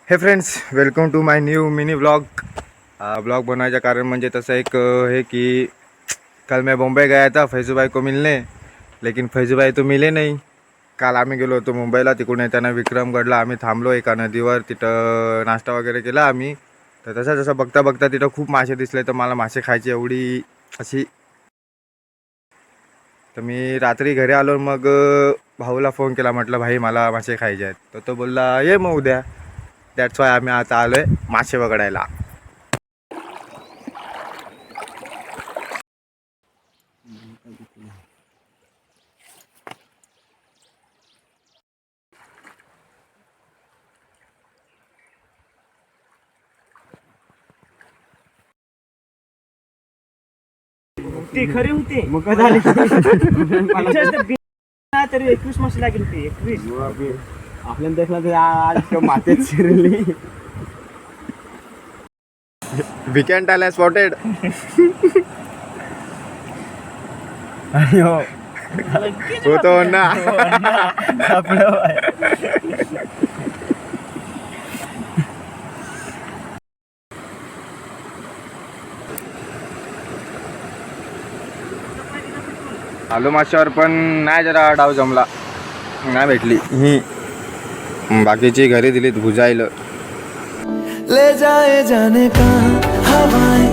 हे friends, welcome to my new mini vlog. Blog बनाने का कारण म्हणजे तसा एक है कि कल मैं बॉम्बे गया था फैजू भाई को मिलने, लेकिन फैजू भाई तो मिले नहीं। काल आम्ही गेलो होतो मुंबईला, तिकडून येताना विक्रमगडला आम्ही थांबलो एका नदीवर, तिथं नाश्ता वगैरे केला आम्ही। तर तसं जसं बघता बघता तिथं खूप मासे दिसले, तर मला मासे खायची एवढी अशी, तर मी रात्री घरी आलो, मग भाऊला फ़ोन केला, म्हटलं भाई मला मासे खायचे आहेत, तर तो बोलला ये मग उद्या। दॅट्स वाय आम्ही आता आलो आहे मासे पकडायला। ते खरे होते मग काय झाले? तरी 21 मासे लागेल होते 21. आपल्याला देखला तर आज मातेत शिरली. वीकेंड आला स्पॉटेड। अयो होतो ना। आलो माशावर, पण नाही, जरा डाव जमला, नाही भेटली ही। बाकीची घरी दिलीत भुजायला। ले जाए जाने का हवाएं